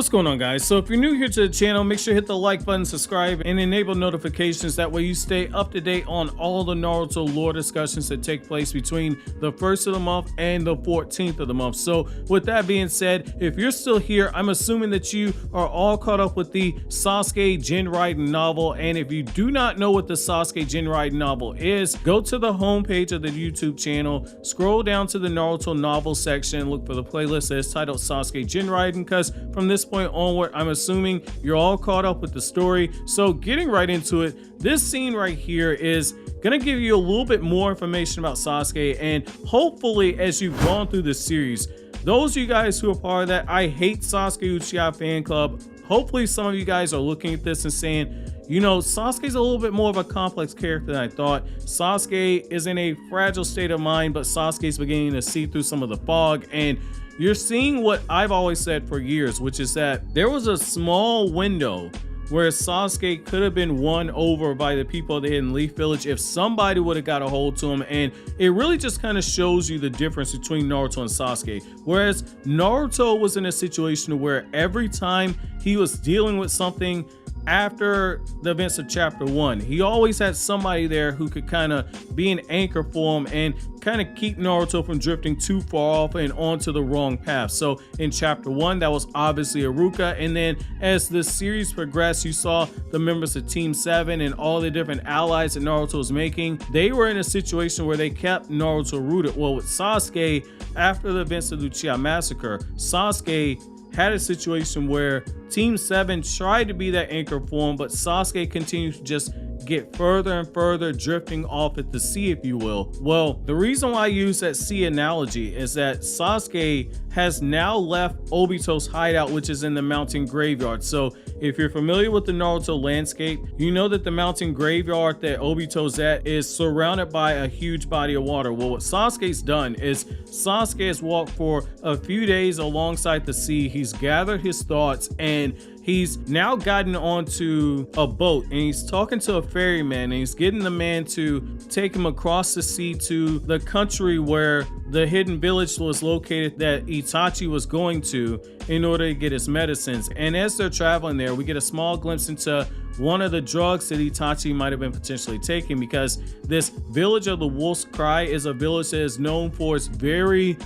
What's going on, guys? So if you're new here to the channel, make sure to hit the like button, subscribe, and enable notifications. That way you stay up to date on all the Naruto lore discussions that take place between the 1st of the month and the 14th of the month. So with that being said, if you're still here, I'm assuming that you are all caught up with the Sasuke Jinraiden novel. And if you do not know what the Sasuke Jinraiden novel is, go to the homepage of the YouTube channel, scroll down to the Naruto novel section, look for the playlist that is titled Sasuke Jinraiden, because from this point onward, I'm assuming you're all caught up with the story. So getting right into it, this scene right here is gonna give you a little bit more information about Sasuke, and hopefully as you've gone through this series, those of you guys who are part of that I Hate Sasuke Uchiha fan club, hopefully some of you guys are looking at this and saying, you know, Sasuke's a little bit more of a complex character than I thought. Sasuke is in a fragile state of mind, but Sasuke's beginning to see through some of the fog, and you're seeing what I've always said for years, which is that there was a small window where Sasuke could have been won over by the people of the Hidden Leaf Village if somebody would have got a hold to him. And it really just kind of shows you the difference between Naruto and Sasuke. Whereas Naruto was in a situation where every time he was dealing with something after the events of chapter 1, he always had somebody there who could kind of be an anchor for him and kind of keep Naruto from drifting too far off and onto the wrong path. So in chapter 1, that was obviously Iruka, and then as the series progressed, you saw the members of Team 7 and all the different allies that Naruto was making. They were in a situation where they kept Naruto rooted. Well, with Sasuke, after the events of the Uchiha Massacre, Sasuke had a situation where Team 7 tried to be that anchor for him, but Sasuke continued to just get further and further drifting off at the sea, if you will. Well, the reason why I use that sea analogy is that Sasuke has now left Obito's hideout, which is in the mountain graveyard. So if you're familiar with the Naruto landscape, you know that the mountain graveyard that Obito's at is surrounded by a huge body of water. Well, what Sasuke's done is Sasuke has walked for a few days alongside the sea. He's gathered his thoughts, and he's now gotten onto a boat, and he's talking to a ferryman, and he's getting the man to take him across the sea to the country where the hidden village was located that Itachi was going to in order to get his medicines. And as they're traveling there, we get a small glimpse into one of the drugs that Itachi might have been potentially taking, because this village of the Wolf's Cry is a village that is known for its very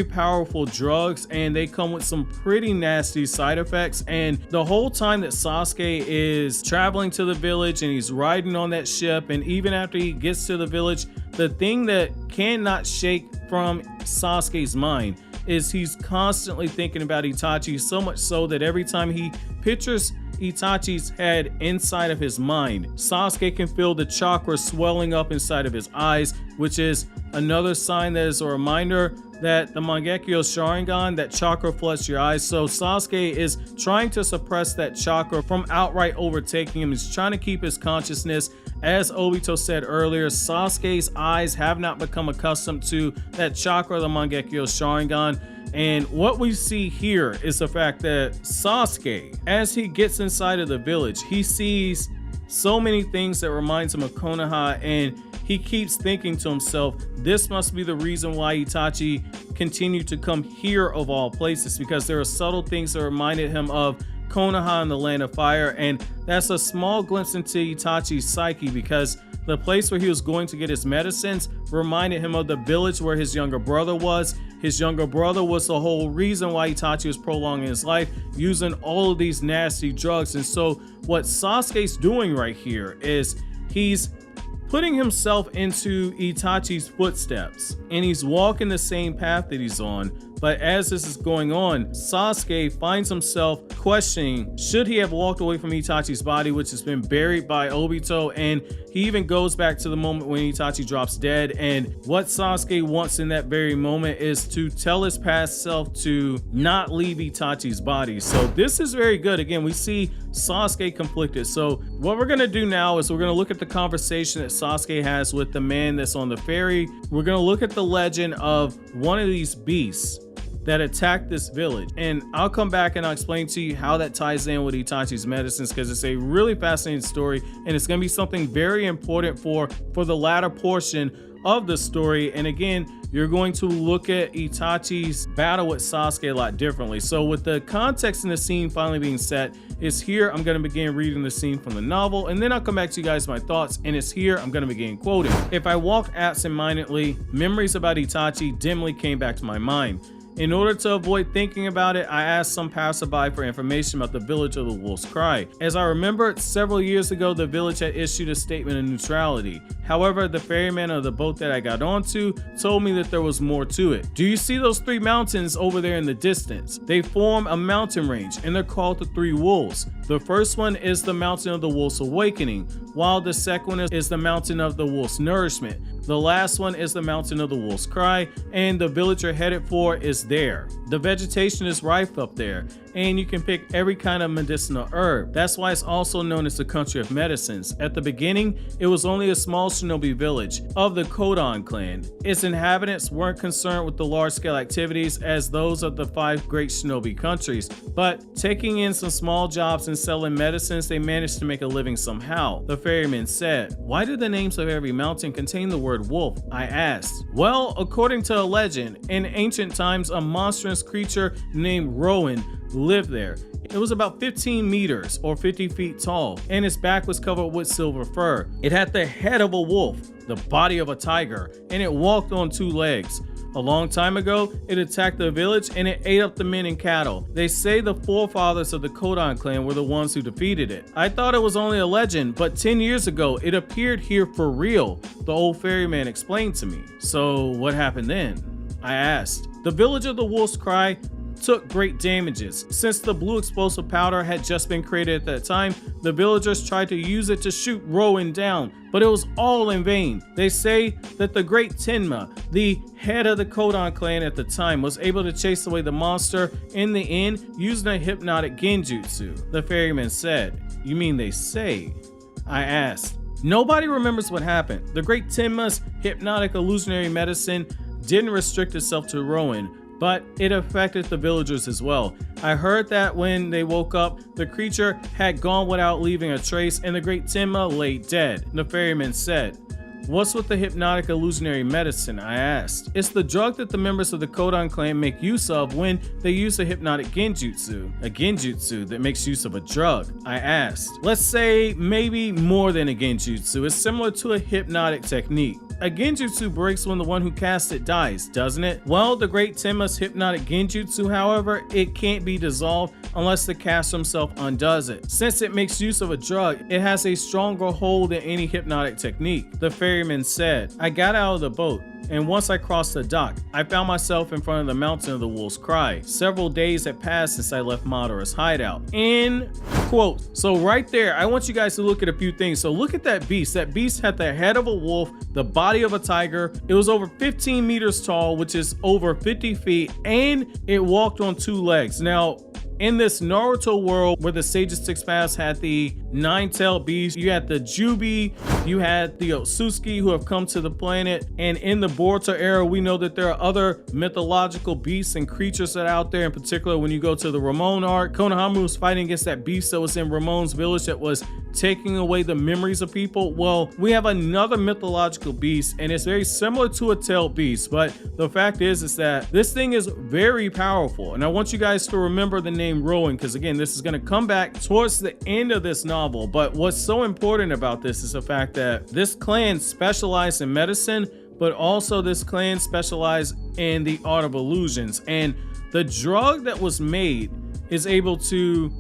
powerful drugs, and they come with some pretty nasty side effects. And the whole time that Sasuke is traveling to the village and he's riding on that ship, and even after he gets to the village, the thing that cannot shake from Sasuke's mind is he's constantly thinking about Itachi, so much so that every time he pictures Itachi's head inside of his mind, Sasuke can feel the chakra swelling up inside of his eyes, which is another sign that is a reminder that the Mangekyo Sharingan, that chakra floods your eyes. So Sasuke is trying to suppress that chakra from outright overtaking him. He's trying to keep his consciousness. As Obito said earlier, Sasuke's eyes have not become accustomed to that chakra, the Mangekyo Sharingan. And what we see here is the fact that Sasuke, as he gets inside of the village, he sees so many things that reminds him of Konoha, and he keeps thinking to himself, this must be the reason why Itachi continued to come here of all places, because there are subtle things that reminded him of Konoha and the Land of Fire. And that's a small glimpse into Itachi's psyche, because the place where he was going to get his medicines reminded him of the village where his younger brother was. His younger brother was the whole reason why Itachi was prolonging his life, using all of these nasty drugs. And so what Sasuke's doing right here is he's putting himself into Itachi's footsteps, and he's walking the same path that he's on. But as this is going on, Sasuke finds himself questioning, should he have walked away from Itachi's body, which has been buried by Obito? And he even goes back to the moment when Itachi drops dead. And what Sasuke wants in that very moment is to tell his past self to not leave Itachi's body. So this is very good. Again, we see Sasuke conflicted. So what we're going to do now is we're going to look at the conversation that Sasuke has with the man that's on the ferry. We're going to look at the legend of one of these beasts that attacked this village. And I'll come back and I'll explain to you how that ties in with Itachi's medicines, because it's a really fascinating story and it's going to be something very important for the latter portion of the story. And again, you're going to look at Itachi's battle with Sasuke a lot differently. So with the context in the scene finally being set, is here I'm going to begin reading the scene from the novel, and then I'll come back to you guys with my thoughts, and it's here I'm going to begin quoting. If I walked absent-mindedly, memories about Itachi dimly came back to my mind. In order to avoid thinking about it, I asked some passerby for information about the village of the Wolf's Cry. As I remembered, several years ago, the village had issued a statement of neutrality. However, the ferryman of the boat that I got onto told me that there was more to it. Do you see those 3 mountains over there in the distance? They form a mountain range, and they're called the 3 Wolves. The first one is the mountain of the Wolf's Awakening, while the second one is the mountain of the Wolf's Nourishment. The last one is the mountain of the Wolf's Cry, and the village you're headed for is there. The vegetation is rife up there, and you can pick every kind of medicinal herb. That's why it's also known as the country of medicines. At the beginning, it was only a small shinobi village of the Kodan clan. Its inhabitants weren't concerned with the large-scale activities as those of the 5 great shinobi countries, but taking in some small jobs and selling medicines, they managed to make a living somehow. The ferryman said, "Why do the names of every mountain contain the word wolf?" I asked. Well, according to a legend, in ancient times, a monstrous creature named Rowan lived there. It was about 15 meters or 50 feet tall, and its back was covered with silver fur. It had the head of a wolf, the body of a tiger, and it walked on 2 legs. A long time ago, it attacked the village and it ate up the men and cattle. They say the forefathers of the Kodan clan were the ones who defeated it. I thought it was only a legend, but 10 years ago, it appeared here for real, the old ferryman explained to me. So what happened then? I asked. The village of the Wolf's Cry took great damages. Since the blue explosive powder had just been created at that time, the villagers tried to use it to shoot Rowan down, but it was all in vain. They say that the great Tenma, the head of the Kodan clan at the time, was able to chase away the monster in the end using a hypnotic genjutsu. The ferryman said, "You mean they say?" I asked. Nobody remembers what happened. The great Tenma's hypnotic illusionary medicine didn't restrict itself to Rowan, but it affected the villagers as well. I heard that when they woke up, the creature had gone without leaving a trace and the great Tenma lay dead. The ferryman said, "What's with the hypnotic illusionary medicine?" I asked. "It's the drug that the members of the Kodan clan make use of when they use a hypnotic genjutsu." "A genjutsu that makes use of a drug?" I asked. "Let's say maybe more than a genjutsu. It's similar to a hypnotic technique. A genjutsu breaks when the one who casts it dies, doesn't it? Well, the great Tenma's hypnotic genjutsu, however, it can't be dissolved unless the caster himself undoes it. Since it makes use of a drug, it has a stronger hold than any hypnotic technique." The ferryman said. I got out of the boat, and once I crossed the dock, I found myself in front of the mountain of the Wolf's Cry. Several days had passed since I left Madara's hideout. End quote. So right there, I want you guys to look at a few things. So look at that beast. That beast had the head of a wolf, the body of a tiger. It was over 15 meters tall, which is over 50 feet, and it walked on 2 legs. Now, in this Naruto world where the Sage's 6 Paths had the 9-tailed beast, you had the Jubi, you had the Otsutsuki who have come to the planet, and in the Boruto era, we know that there are other mythological beasts and creatures that are out there. In particular, when you go to the Ramon arc, Konohamaru was fighting against that beast that was in Ramon's village that was taking away the memories of people. Well, we have another mythological beast, and it's very similar to a tailed beast, but the fact is that this thing is very powerful, and I want you guys to remember the name Rowan, because again, this is going to come back towards the end of this novel. But what's so important about this is the fact that this clan specialized in medicine, but also this clan specialized in the art of illusions, and the drug that was made is able to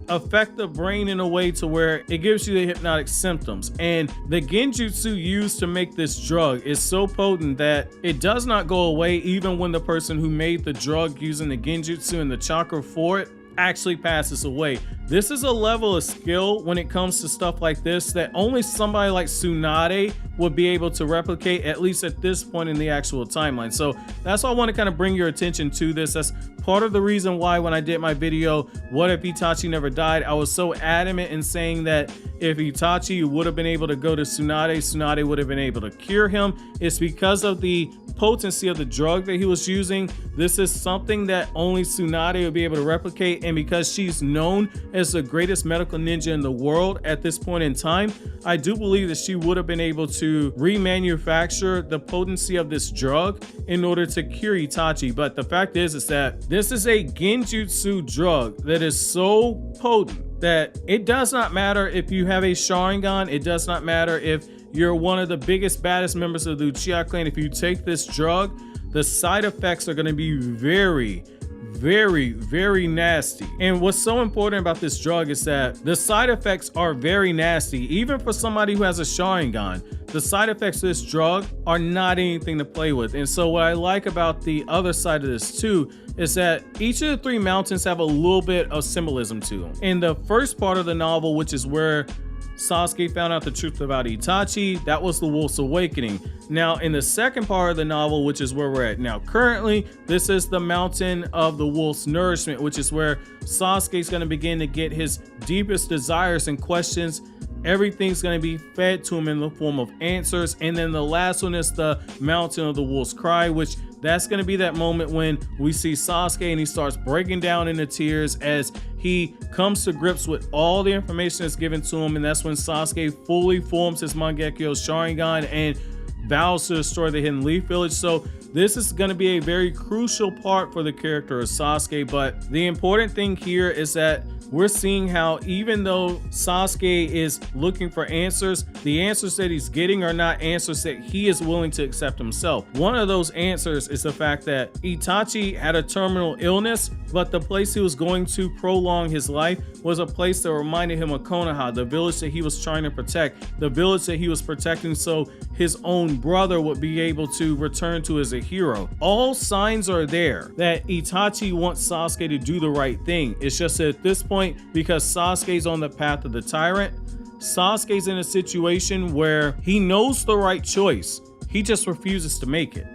affect the brain in a way to where it gives you the hypnotic symptoms. And the genjutsu used to make this drug is so potent that it does not go away even when the person who made the drug using the genjutsu and the chakra for it actually passes away. This is a level of skill when it comes to stuff like this that only somebody like Tsunade would be able to replicate, at least at this point in the actual timeline. So that's why I want to kind of bring your attention to this. That's part of the reason why when I did my video, what if Itachi never died, I was so adamant in saying that if Itachi would have been able to go to Tsunade, Tsunade would have been able to cure him. It's because of the potency of the drug that he was using. This is something that only Tsunade would be able to replicate, and because she's known as the greatest medical ninja in the world at this point in time, I do believe that she would have been able to remanufacture the potency of this drug in order to cure Itachi. But the fact is that this is a genjutsu drug that is so potent that it does not matter if you have a Sharingan, it does not matter if you're one of the biggest, baddest members of the Uchiha clan. If you take this drug, the side effects are going to be very, very nasty. And what's so important about this drug is that the side effects are very nasty. Even for somebody who has a Sharingan, the side effects of this drug are not anything to play with. And so what I like about the other side of this too is that each of the three mountains have a little bit of symbolism to them. In the first part of the novel, which is where Sasuke found out the truth about Itachi, that was the Wolf's Awakening. Now in the second part of the novel, which is where we're at now currently, this is the Mountain of the Wolf's Nourishment, which is where Sasuke's going to begin to get his deepest desires and questions. Everything's going to be fed to him in the form of answers. And then the last one is the Mountain of the Wolf's Cry, which that's going to be that moment when we see Sasuke and he starts breaking down into tears as he comes to grips with all the information that's given to him. And that's when Sasuke fully forms his Mangekyo Sharingan and vows to destroy the Hidden Leaf Village. So this is going to be a very crucial part for the character of Sasuke. But the important thing here is that we're seeing how even though Sasuke is looking for answers, the answers that he's getting are not answers that he is willing to accept himself. One of those answers is the fact that Itachi had a terminal illness, but the place he was going to prolong his life was a place that reminded him of Konoha, the village that he was trying to protect, the village that he was protecting so his own brother would be able to return to as a hero. All signs are there that Itachi wants Sasuke to do the right thing. It's just that at this point, because Sasuke's on the path of the tyrant, Sasuke's in a situation where he knows the right choice. He just refuses to make it.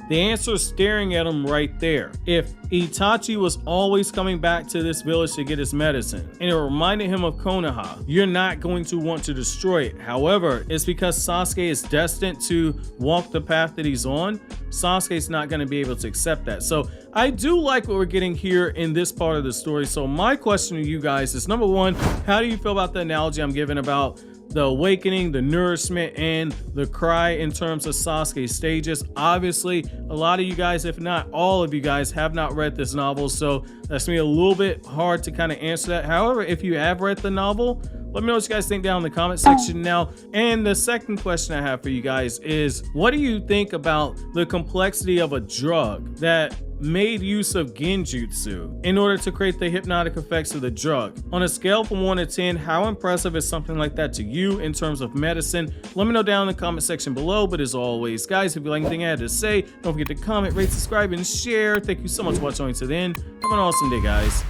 The answer is staring at him right there. If Itachi was always coming back to this village to get his medicine and it reminded him of Konoha, you're not going to want to destroy it. However, it's because Sasuke is destined to walk the path that he's on. Sasuke's not going to be able to accept that. So I do like what we're getting here in this part of the story. So my question to you guys is, number one, how do you feel about the analogy I'm giving about the awakening, the nourishment, and the cry in terms of Sasuke's stages? Obviously, a lot of you guys, if not all of you guys, have not read this novel, so that's gonna be a little bit hard to kind of answer that. However, if you have read the novel, let me know what you guys think down in the comment section now. And the second question I have for you guys is, what do you think about the complexity of a drug that made use of genjutsu in order to create the hypnotic effects of the drug? On a scale from 1 to 10, how impressive is something like that to you in terms of medicine? Let me know down in the comment section below. But as always, guys, if you like anything I had to say, don't forget to comment, rate, subscribe, and share. Thank you so much for watching to the end. Have an awesome day, guys.